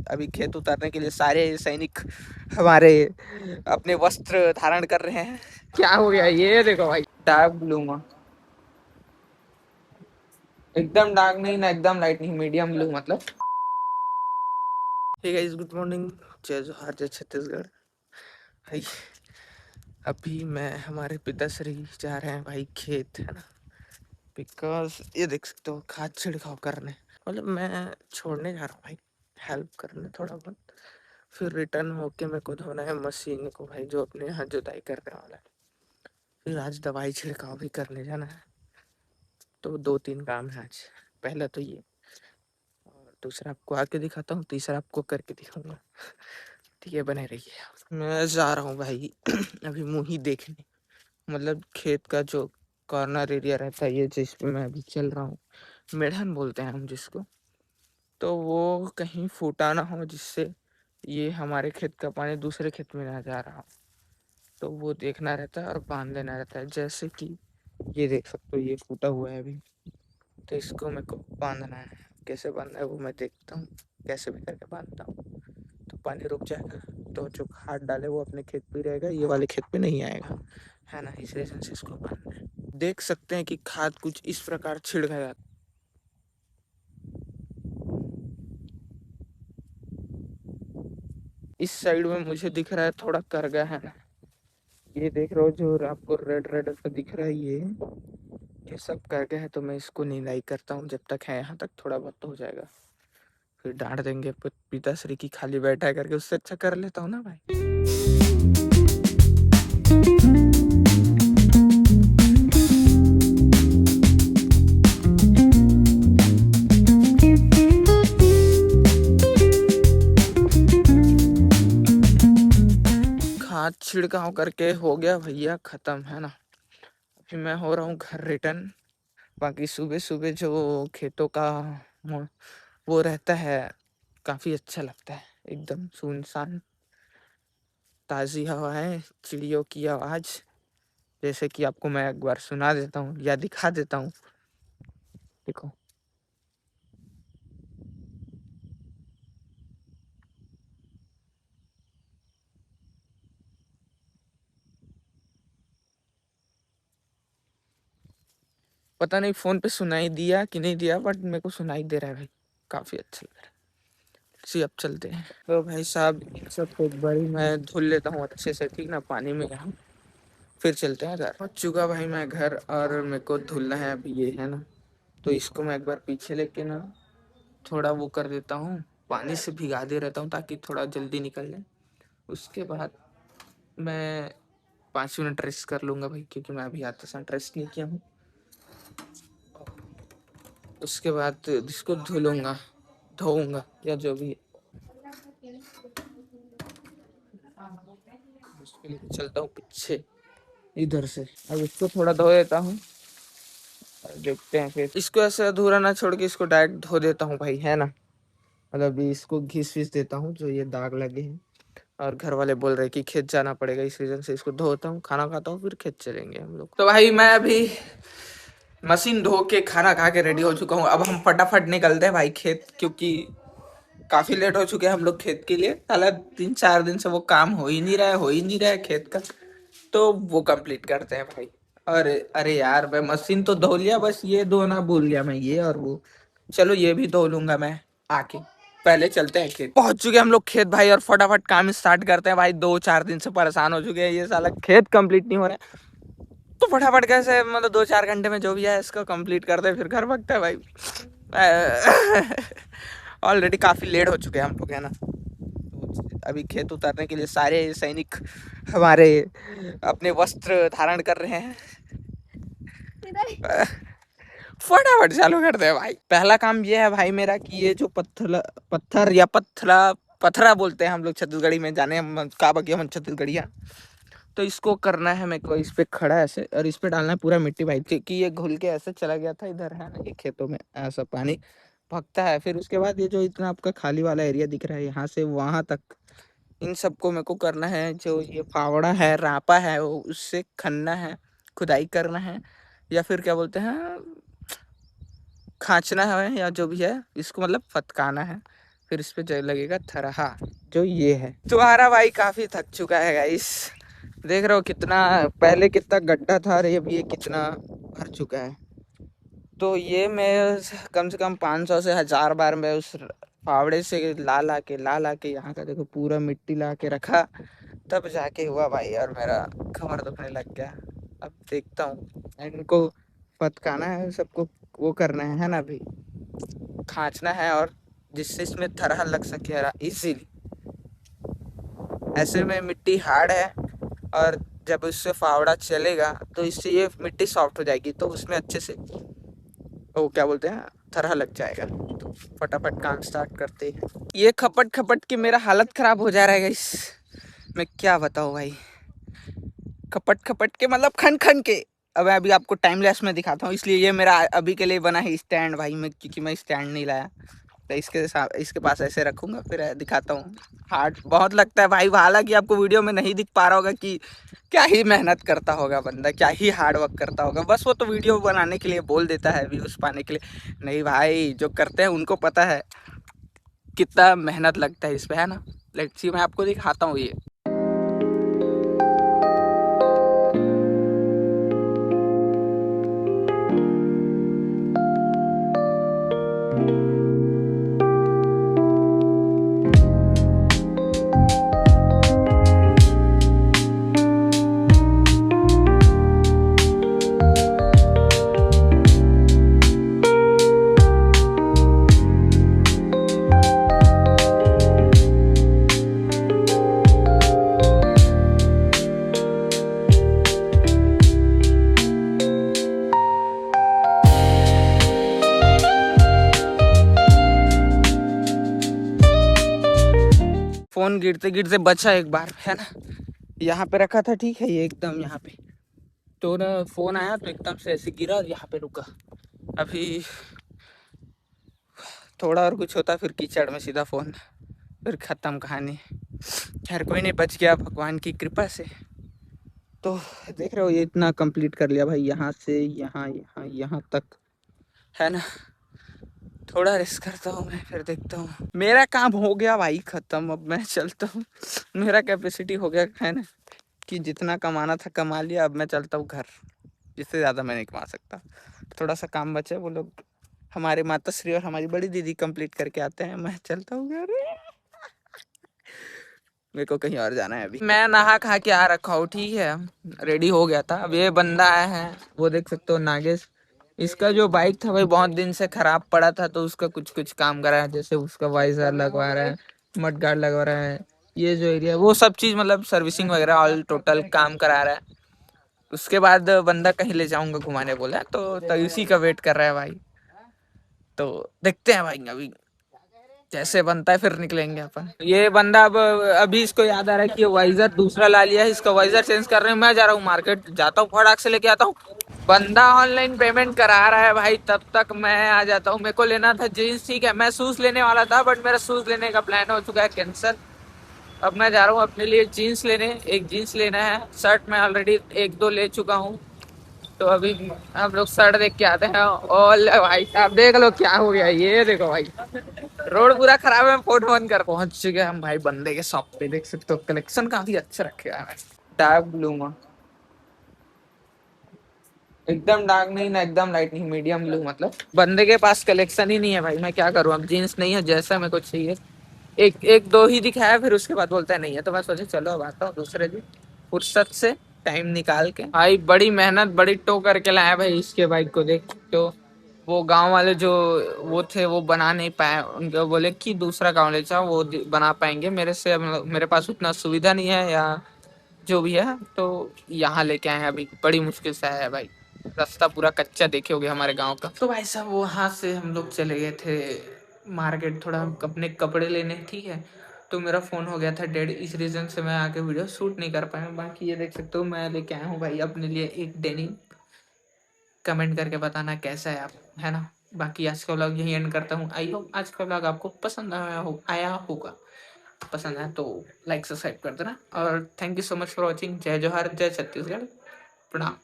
अभी खेत उतारने के लिए सारे सैनिक हमारे अपने वस्त्र धारण कर रहे हैं। क्या हो गया ये देखो भाई, डार्क ब्लू में, एकदम डार्क नहीं ना एकदम लाइट नहीं, मीडियम ब्लू मतलब। हे गाइस, गुड मॉर्निंग, जय जोहार, जय छत्तीसगढ़। भाई अभी मैं हमारे पिताश्री जा रहे हैं भाई खेत, है ना, बिकॉज ये देख सकते हो खाद छिड़काव करने, मतलब मैं छोड़ने जा रहा हूँ भाई, हेल्प करने थोड़ा बहुत, फिर रिटर्न होके मेरे को धोना है मशीन को भाई, जो अपने यहाँ जुताई करने वाला है। फिर आज दवाई छिड़काव भी करने जाना है। तो 2-3 काम है आज। पहला तो ये, और दूसरा आपको आके दिखाता हूँ, तीसरा आपको करके दिखाऊंगा। ठीक है, बने रहिए। मैं जा रहा हूँ भाई अभी मुही देखने, मतलब खेत का जो कॉर्नर एरिया रहता है ये, जिस पे मैं अभी चल रहा हूँ, मेढ़न बोलते हैं हम जिसको, तो वो कहीं फूटा ना हो, जिससे ये हमारे खेत का पानी दूसरे खेत में ना जा रहा हो, तो वो देखना रहता है और बांध देना रहता है। जैसे कि ये देख सकते हो, ये फूटा हुआ है अभी, तो इसको मेरे को बांधना है। कैसे बांधना है वो मैं देखता हूँ, कैसे भी करके बांधता हूँ, तो पानी रुक जाएगा, तो जो खाद डाले वो अपने खेत पे रहेगा, ये वाले खेत पे नहीं आएगा, है ना। इस रीजन से इसको बांधना है। देख सकते हैं कि खाद कुछ इस प्रकार छिड़का जाता है। इस साइड में मुझे दिख रहा है थोड़ा करगा, है ना, ये देख रहे हो जो आपको रेड रेड सा दिख रहा है, ये सब करके है। तो मैं इसको निराई करता हूँ, जब तक है यहाँ तक थोड़ा बहुत तो हो जाएगा, फिर डांट देंगे पिताश्री की खाली बैठा है करके, उससे अच्छा कर लेता हूँ ना भाई। खाद छिड़काव करके हो गया भैया खत्म, है ना। अभी मैं हो रहा हूँ घर रिटर्न। बाकी सुबह सुबह जो खेतों का वो रहता है, काफी अच्छा लगता है, एकदम सुनसान, ताजी हवा है, चिड़ियों की आवाज, जैसे कि आपको मैं एक बार सुना देता हूँ या दिखा देता हूँ। देखो, पता नहीं फोन पे सुनाई दिया कि नहीं दिया, बट मेरे को सुनाई दे रहा है भाई, काफी अच्छा लग रहा है। सी अब चलते हैं। तो भाई साहब सब एक बारी मैं धुल लेता हूँ अच्छे से, ठीक ना, पानी में यहाँ, फिर चलते हैं घर। पहुंच चुका भाई मैं घर, और मेरे को धुलना है अभी ये, है ना, तो इसको मैं एक बार पीछे लेके ना थोड़ा वो कर देता हूँ, पानी से भिगा दे रहता हूँ ताकि थोड़ा जल्दी निकल जाए। उसके बाद मैं 5 मिनट रेस्ट कर लूँगा भाई, क्योंकि मैं अभी आते समय रेस्ट नहीं किया हूँ। उसके बाद इसको धुलूंगा, धोऊंगा या जो भी है। उसके लिए चलता हूँ पीछे इधर से, अब इसको थोड़ा धो देता हूँ, देखते हैं फिर। इसको ऐसे अधूरा ना छोड़ के इसको डायरेक्ट धो देता हूँ भाई, है ना, मतलब इसको घिस विस देता हूँ जो ये दाग लगे हैं। और घर वाले बोल रहे कि खेत जाना पड़ेगा, इस रीजन से इसको धोता हूँ, खाना खाता हूँ, फिर खेत चलेंगे हम लोग। तो भाई मैं अभी मशीन धो के खाना खा के रेडी हो चुका हूँ। अब हम फटाफट निकलते हैं भाई खेत, क्योंकि काफी लेट हो चुके हैं हम लोग खेत के लिए। साला 3-4 दिन से वो काम हो ही नहीं रहा है खेत का, तो वो कंप्लीट करते हैं भाई। अरे अरे यार, मैं मशीन तो धो लिया, बस ये धोना भूल गया मैं, ये और वो। चलो ये भी धो लूंगा मैं आके, पहले चलते हैं खेत। पहुंच चुके हैं हम लोग खेत भाई, और फटाफट काम स्टार्ट करते हैं भाई। 2-4 दिन से परेशान हो चुके हैं, ये साला खेत कंप्लीट नहीं हो रहा है, तो फटाफट कैसे मतलब 2-4 घंटे में जो भी है इसको कंप्लीट करते हैं, फिर घर भागते हैं भाई। ऑलरेडी काफी लेट हो चुके हैं हम लोग, है ना। तो अभी खेत उतारने के लिए सारे सैनिक हमारे अपने वस्त्र धारण कर रहे हैं। फटाफट चालू करते हैं भाई। पहला काम ये है भाई मेरा कि ये जो पत्थर या पथरा बोलते हैं हम लोग छत्तीसगढ़ी में, जाने का बगिया हम छत्तीसगढ़िया, तो इसको करना है मेरे को, इस पे खड़ा है ऐसे, और इस पे डालना है पूरा मिट्टी भाई, क्योंकि ये घुल के ऐसे चला गया था इधर, है ना, ये खेतों में ऐसा पानी भगता है। फिर उसके बाद ये जो इतना आपका खाली वाला एरिया दिख रहा है, यहाँ से वहां तक, इन सबको मेरे को करना है। जो ये फावड़ा है, रापा है, वो उससे खनना है, खुदाई करना है, या फिर क्या बोलते हैं, खांचना है, या जो भी है, इसको मतलब फटकाना है, फिर इस पे लगेगा थरहा, जो ये है। तुम्हारा भाई काफी थक चुका है गाइस, देख रहे हो कितना पहले कितना गड्ढा था और अब ये कितना भर चुका है। तो ये मैं कम से कम 500 से 1000 बार मैं उस फावड़े से ला ला के यहाँ का देखो पूरा मिट्टी ला के रखा, तब जाके हुआ भाई। और मेरा कमर दुखने लग गया। अब देखता हूँ, इनको फटकाना है सबको, वो करना है ना अभी, खांचना है, और जिससे इसमें थरहा लग सके इजीली। ऐसे में मिट्टी हार्ड है, और जब इससे फावड़ा चलेगा तो इससे ये मिट्टी सॉफ्ट हो जाएगी, तो उसमें अच्छे से वो क्या बोलते हैं थरहा लग जाएगा। तो फटाफट काम स्टार्ट करते हैं। ये खपट खपट के मेरा हालत खराब हो जा रहा है इस, मैं क्या बताऊँ भाई, खपट खपट के मतलब खन खन के। अब मैं अभी आपको टाइम लैप्स में दिखाता हूँ, इसलिए ये मेरा अभी के लिए बना है स्टैंड भाई, मैं क्योंकि मैं स्टैंड नहीं लाया, तो इसके पास ऐसे रखूंगा, फिर दिखाता हूँ। हार्ड बहुत लगता है भाई, हालांकि आपको वीडियो में नहीं दिख पा रहा होगा कि क्या ही मेहनत करता होगा बंदा, क्या ही हार्ड वर्क करता होगा। बस वो तो वीडियो बनाने के लिए बोल देता है, व्यूज पाने के लिए। नहीं भाई, जो करते हैं उनको पता है कितना मेहनत लगता है इस पे, है ना। लेट्स सी, मैं आपको दिखाता हूँ ये। फोन गिरते गिरते बचा एक बार, है ना। यहाँ पे रखा था, ठीक है, ये एकदम यहाँ पे, तो ना फोन आया तो एकदम से ऐसे गिरा और यहाँ पे रुका। अभी थोड़ा और कुछ होता फिर कीचड़ में सीधा फोन, फिर खत्म कहानी। खैर कोई नहीं, बच गया भगवान की कृपा से। तो देख रहे हो ये इतना कंप्लीट कर लिया भाई, यहाँ से यहाँ यहाँ यहाँ तक, है ना। थोड़ा रेस्ट करता हूँ मैं, फिर देखता हूँ। मेरा काम हो गया भाई खत्म, अब मैं चलता हूँ। मेरा कैपेसिटी हो गया, है ना, कि जितना कमाना था कमा लिया। अब मैं चलता हूँ घर, जिससे ज़्यादा मैं नहीं कमा सकता। थोड़ा सा काम बचे, वो लोग हमारे माता श्री और हमारी बड़ी दीदी कंप्लीट करके आते हैं, मैं चलता हूँ घर। मेरे को कहीं और जाना है अभी। मैं नहा खा के आ रखा हूँ, ठीक है, रेडी हो गया था। अब ये बंदा आया है, वो देख सकते हो, नागेश। इसका जो बाइक था भाई बहुत दिन से खराब पड़ा था, तो उसका कुछ कुछ काम करा है, जैसे उसका वाइजर लगवा रहा है, मडगार्ड लगवा रहा है, ये जो एरिया वो सब चीज मतलब सर्विसिंग वगैरह ऑल टोटल काम करा रहा है। उसके बाद बंदा कहीं ले जाऊंगा घुमाने बोला, तो इसी का वेट कर रहा है भाई। तो देखते हैं भाई, अभी जैसे बनता है फिर निकलेंगे अपन। ये बंदा अब अभी इसको याद आ रहा है कि वाइजर दूसरा ला लिया है, इसका वाइजर चेंज कर रहे हैं। मैं जा रहा हूँ मार्केट, जाता हूँ फटाक से लेके आता हूँ। बंदा ऑनलाइन पेमेंट करा रहा है भाई, तब तक मैं आ जाता हूँ। मेरे को लेना था जीन्स, ठीक है, मैं शूज लेने वाला था, बट मेरा शूज लेने का प्लान हो चुका है कैंसिल। अब मैं जा रहा हूँ अपने लिए जीन्स लेने, एक जीन्स लेना है। शर्ट मैं ऑलरेडी एक दो ले चुका हूँ, तो अभी हम लोग शर्ट देख के आते हैं। और भाई साहब देख लो क्या हो गया, ये देखो भाई, रोड पूरा खराब है। फोन बंद कर, पहुंच चुके हम भाई बंदे के शॉप पे। देख सकते हो कलेक्शन काफी अच्छा रखे है। डार्क ब्लू में, एकदम डार्क नहीं ना एकदम लाइट नहीं, मीडियम ब्लू। मतलब बंदे के पास कलेक्शन ही नहीं है भाई, मैं क्या करूँ। अब जीन्स नहीं है जैसा मेरे को चाहिए, एक एक दो ही दिखाया, फिर उसके बाद बोलता है नहीं है। तो मैं सोचा चलो अब आता हूँ दूसरे दिन फुर्सत से टाइम निकाल के। भाई बड़ी मेहनत बड़ी टो करके लाया भाई इसके बाइक को। देख तो वो गांव वाले जो वो थे वो बना नहीं पाए, उनको बोले कि दूसरा गांव ले जाओ, वो बना पाएंगे। मेरे से मेरे पास उतना सुविधा नहीं है, या जो भी है, तो यहाँ लेके आए हैं। अभी बड़ी मुश्किल से आया है भाई, रास्ता पूरा कच्चा देखे होगे हमारे गांव का। तो भाई साहब वहाँ से हम लोग चले गए थे मार्केट, थोड़ा अपने कपड़े लेने, ठीक है। तो मेरा फ़ोन हो गया था डेड, इस रीज़न से मैं आके वीडियो शूट नहीं कर पाया। बाकी ये देख सकते हो मैं लेके आया हूँ भाई अपने लिए एक डेनिम। कमेंट करके बताना कैसा है आप, है ना। बाकी आज का व्लॉग यही एंड करता हूँ। आई होप आज का व्लॉग आपको पसंद आया होगा। पसंद आया तो लाइक सब्सक्राइब कर देना, और thank you so much for watching. जय जोहार, जय छत्तीसगढ़, प्रणाम।